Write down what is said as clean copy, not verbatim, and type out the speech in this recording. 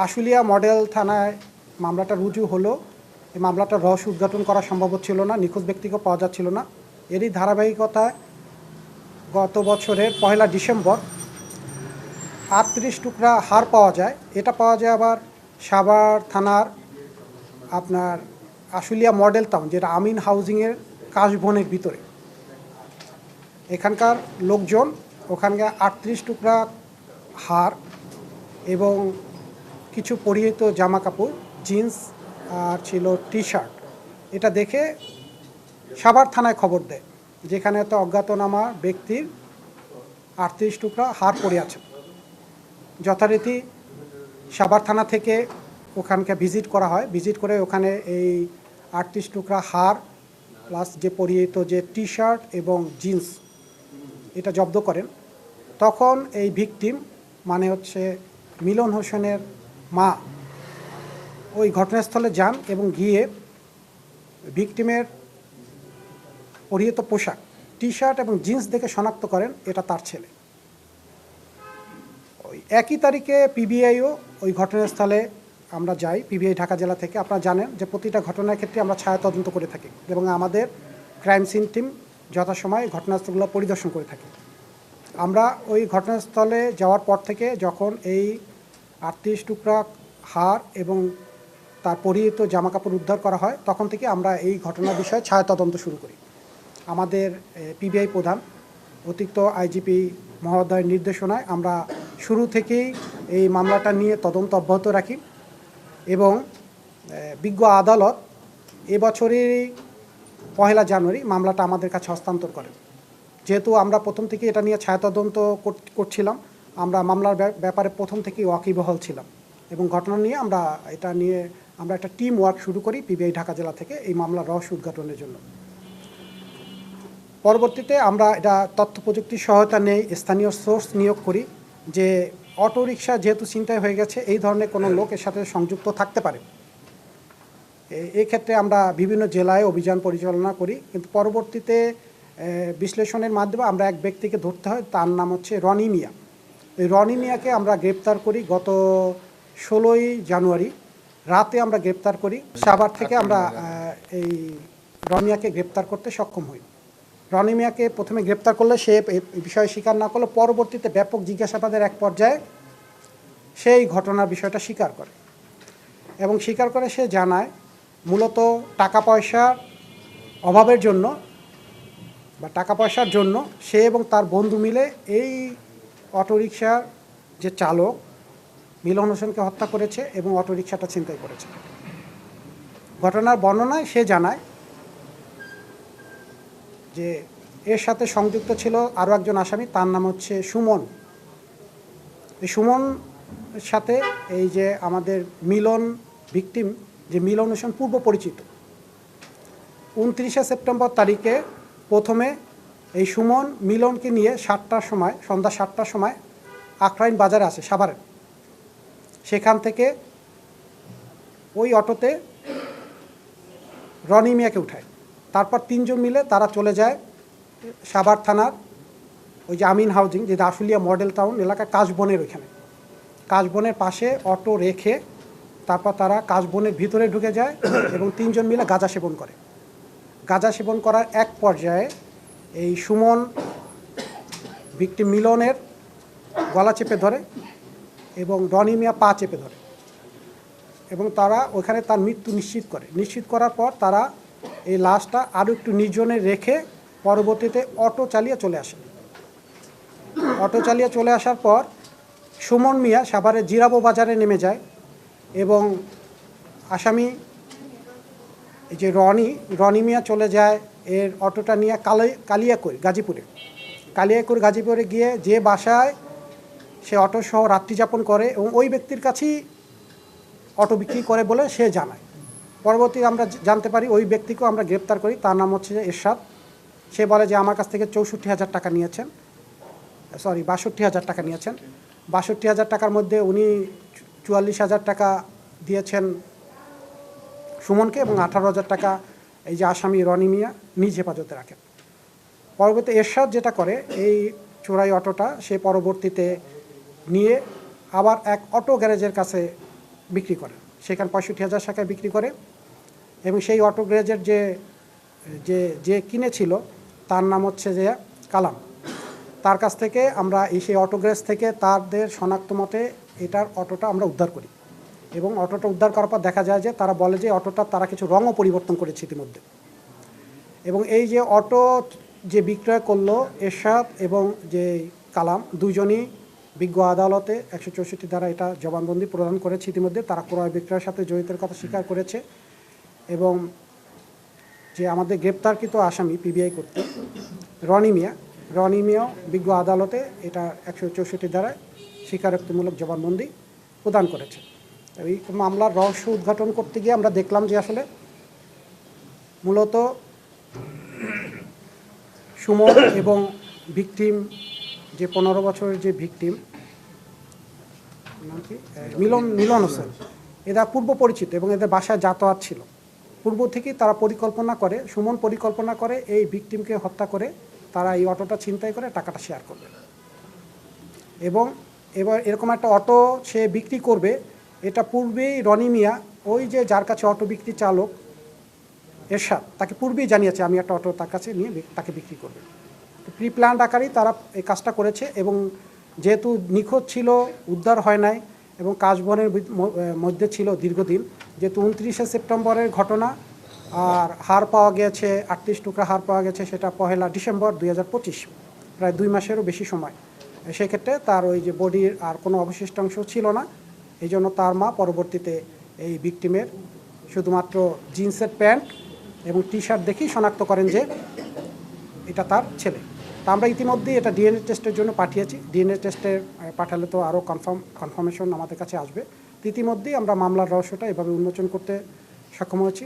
Ashulia model থানায় মামলাটা রুজু হলো। এই মামলাটার রহস্য উদ্ঘাটন করা সম্ভব ছিল না, নিখোঁজ ব্যক্তিকে পাওয়া যাচ্ছিল না। এরই ধারাবাহিকতায় গত বছরের 1 ডিসেম্বর 38 টুকরা হাড় পাওয়া যায়। এটা পাওয়া যায় আবার সাভার থানার আপনার আশুলিয়া মডেল টাউন, যেটা আমিন হাউজিংয়ের কাশবনের ভিতরে। এখানকার লোকজন ওখানকার 38 টুকরা হাড় এবং কিছু পরিহিত জামা কাপড়, জিন্স আর ছিল টি শার্ট, এটা দেখে সাভার থানায় খবর দেয়, যেখানে একটা অজ্ঞাতনামা ব্যক্তির 38 টুকরা হাড় পড়ে আছে। যথারীতি সাভার থানা থেকে ওখানকে ভিজিট করা হয়। ভিজিট করে ওখানে এই 38 টুকরা হাড় প্লাস যে পরিহিত যে টি শার্ট এবং জিন্স এটা জব্দ করেন। তখন এই ভিকটিম মানে হচ্ছে মিলন হোসেনের মা ওই ঘটনাস্থলে যান এবং গিয়ে ভিকটিমের পরিহিত পোশাক, টি শার্ট এবং জিন্স দেখে শনাক্ত করেন এটা তার ছেলে। ওই একই তারিখে পিবিআইও ওই ঘটনাস্থলে আমরা যাই, পিবিআই ঢাকা জেলা থেকে। আপনারা জানেন যে প্রতিটা ঘটনার ক্ষেত্রে আমরা ছায়া তদন্ত করে থাকি এবং আমাদের ক্রাইম সিন টিম যথাসময়ে ঘটনাস্থলগুলো পরিদর্শন করে থাকি। আমরা ওই ঘটনাস্থলে যাওয়ার পর থেকে যখন এই 38 টুকরা হাড় এবং তার পরিহিত জামাকাপড় উদ্ধার করা হয়, তখন থেকে আমরা এই ঘটনার বিষয়ে ছায়া তদন্ত শুরু করি। আমাদের পিবিআই প্রধান অতিরিক্ত আইজিপি মহোদয়ের নির্দেশনায় আমরা শুরু থেকেই এই মামলাটা নিয়ে তদন্ত অব্যাহত রাখি এবং বিজ্ঞ আদালত এবছরেরই 1 জানুয়ারি মামলাটা আমাদের কাছে হস্তান্তর করেন। যেহেতু আমরা প্রথম থেকে এটা নিয়ে ছায়া তদন্ত করছিলাম, আমরা মামলার ব্যাপারে প্রথম থেকেই ওয়াকিবহাল ছিলাম এবং ঘটনা নিয়ে আমরা একটা টিম ওয়ার্ক শুরু করি পিবিআই ঢাকা জেলা থেকে এই মামলার রহস্য উদ্ঘাটনের জন্য। পরবর্তীতে আমরা এটা তথ্য প্রযুক্তির সহায়তা নেই, স্থানীয় সোর্স নিয়োগ করি যে অটোরিকশা যেহেতু ছিনতাই হয়ে গেছে, এই ধরনের কোনো লোক এর সাথে সংযুক্ত থাকতে পারে। এই ক্ষেত্রে আমরা বিভিন্ন জেলায় অভিযান পরিচালনা করি, কিন্তু পরবর্তীতে বিশ্লেষণের মাধ্যমে আমরা এক ব্যক্তিকে ধরতে হয়, তার নাম হচ্ছে রনি মিয়া। এই রনি মিয়াকে আমরা গ্রেপ্তার করি গত 16 জানুয়ারি রাতে আমরা গ্রেপ্তার করি। সাভার থেকে আমরা এই রনিয়াকে গ্রেপ্তার করতে সক্ষম হই। রনি মিয়াকে প্রথমে গ্রেপ্তার করলে সে এই বিষয়ে স্বীকার না করলে পরবর্তীতে ব্যাপক জিজ্ঞাসাবাদের এক পর্যায়ে সেই ঘটনার বিষয়টা স্বীকার করে এবং স্বীকার করে সে জানায় মূলত টাকা পয়সার অভাবের জন্য বা টাকা পয়সার জন্য সে এবং তার বন্ধু মিলে এই অটোরিকশার যে চালক মিলন হোসেনকে হত্যা করেছে এবং অটোরিকশাটা ছিনতাই করেছে। ঘটনার বর্ণনায় সে জানায় যে এর সাথে সংযুক্ত ছিল আরও একজন আসামি, তার নাম হচ্ছে সুমন। এই সুমন সাথে এই যে আমাদের মিলন ভিকটিম যে মিলন হোসেন পূর্ব পরিচিত। 29 সেপ্টেম্বর তারিখে প্রথমে এই সুমন মিলনকে নিয়ে সন্ধ্যা 7টার সময় আখরাইন বাজারে আসে সাভারে। সেখান থেকে ওই অটোতে রনি মিয়াকে উঠায়। তারপর 3 জন মিলে তারা চলে যায় সাভার থানার ওই যে আমিন হাউজিং, যেটা আশুলিয়া মডেল টাউন এলাকায় কাশবনের ওইখানে, কাশবনের পাশে অটো রেখে তারপর তারা কাশবনের ভিতরে ঢুকে যায় এবং 3 জন মিলে গাঁজা সেবন করে। গাঁজা সেবন করার এক পর্যায়ে এই সুমন ভিকটিম মিলনের গলা চেপে ধরে এবং রনি মিয়া পা চেপে ধরে এবং তারা ওখানে তার মৃত্যু নিশ্চিত করার পর তারা এই লাশটা আরও একটু নির্জনে রেখে পরবর্তীতে অটো চালিয়ে চলে আসার পর সুমন মিয়া সাভারের জিরাবো বাজারে নেমে যায় এবং আসামি এই যে রনি মিয়া চলে যায় এর অটোটা নিয়ে কালিয়াকৈর গাজীপুরে গিয়ে যে বাসায় সে অটো সহ রাত্রিযাপন করে এবং ওই ব্যক্তির কাছেই অটো বিক্রি করে বলে সে জানায়। পরবর্তী আমরা জানতে পারি ওই ব্যক্তিকেও আমরা গ্রেপ্তার করি, তার নাম হচ্ছে এরশাদ। সে বলে যে আমার কাছ থেকে 64,000 টাকা নিয়েছেন, 62,000 টাকা নিয়েছেন। 62,000 টাকার মধ্যে উনি 44,000 টাকা দিয়েছেন সুমনকে এবং 18,000 টাকা এই যে আসামি রনি মিয়া নিজ হেফাজতে রাখেন। পরবর্তী এরশাদ যেটা করে, এই চোরাই অটোটা সে পরবর্তীতে নিয়ে আবার এক অটো গ্যারেজের কাছে বিক্রি করে, সেখানে 65,000 টাকায় বিক্রি করে। এবং সেই অটো গ্যারেজের যে কিনেছিল তার নাম হচ্ছে যে কালাম। তার কাছ থেকে আমরা সেই অটো গ্যারেজ থেকে তাদের শনাক্ত মতে এটার অটোটা আমরা উদ্ধার করি, এবং অটোটা উদ্ধার করার পর দেখা যায় যে তারা বলে যে অটোটা তারা কিছু রঙও পরিবর্তন করেছে ইতিমধ্যে। এবং এই যে অটো যে বিক্রয় করলো এরশাদ এবং যে কালাম, দুজনই বিজ্ঞ আদালতে 164 দ্বারা এটা জবানবন্দি প্রদান করেছে ইতিমধ্যে। তারা ক্রয় বিক্রয়ের সাথে জড়িতের কথা স্বীকার করেছে, এবং যে আমাদের গ্রেপ্তারকৃত আসামি পিবিআই করতে রনি মিয়াও বিজ্ঞ আদালতে এটা 164 দ্বারা স্বীকারোক্তিমূলক জবানবন্দি প্রদান করেছে। এই মামলার রহস্য উদ্ঘাটন করতে গিয়ে আমরা দেখলাম যে আসলে মূলত সুমন এবং ভিকটিম, যে 15 বছরের যে ভিকটিম, নাম কি, মিলন হোসেন, এরা পূর্ব পরিচিত এবং এদের বাসায় যাতায়াত ছিল। পূর্ব থেকেই তারা পরিকল্পনা করে, সুমন পরিকল্পনা করে এই ভিকটিমকে হত্যা করে তারা এই অটোটা ছিনতাই করে টাকাটা শেয়ার করবে। এবং এবার এরকম একটা অটো সে বিক্রি করবে, এটা পূর্বেই রনি মিয়া, ওই যে যার কাছে অটো বিক্রি চালক এরশাদ, তাকে পূর্বেই জানিয়েছে আমি একটা অটো তার কাছে নিয়ে তাকে বিক্রি করবে। তো প্রি প্ল্যান্ড আকারেই তারা এই কাজটা করেছে। এবং যেহেতু নিখোঁজ ছিল, উদ্ধার হয় নাই এবং কাশবনের মধ্যে ছিল দীর্ঘদিন, যেহেতু 29শে সেপ্টেম্বরের ঘটনা, আর হার পাওয়া গেছে 38 টুকরা হার পাওয়া গেছে, সেটা 1 ডিসেম্বর 2025, প্রায় 2 মাসেরও বেশি সময়। সেক্ষেত্রে তার ওই যে বডির আর কোনো অবশিষ্টাংশ ছিল না, এই জন্য তার মা পরবর্তীতে এই ভিকটিমের শুধুমাত্র জিন্সের প্যান্ট এবং টি শার্ট দেখেই শনাক্ত করেন যে এটা তার ছেলে। তা আমরা ইতিমধ্যেই এটা ডিএনএ টেস্টের জন্য পাঠিয়েছি। ডিএনএ টেস্টে পাঠালে তো আরও কনফার্মেশন আমাদের কাছে আসবে। ইতিমধ্যেই আমরা মামলার রহস্যটা এভাবে উন্মোচন করতে সক্ষম হয়েছি।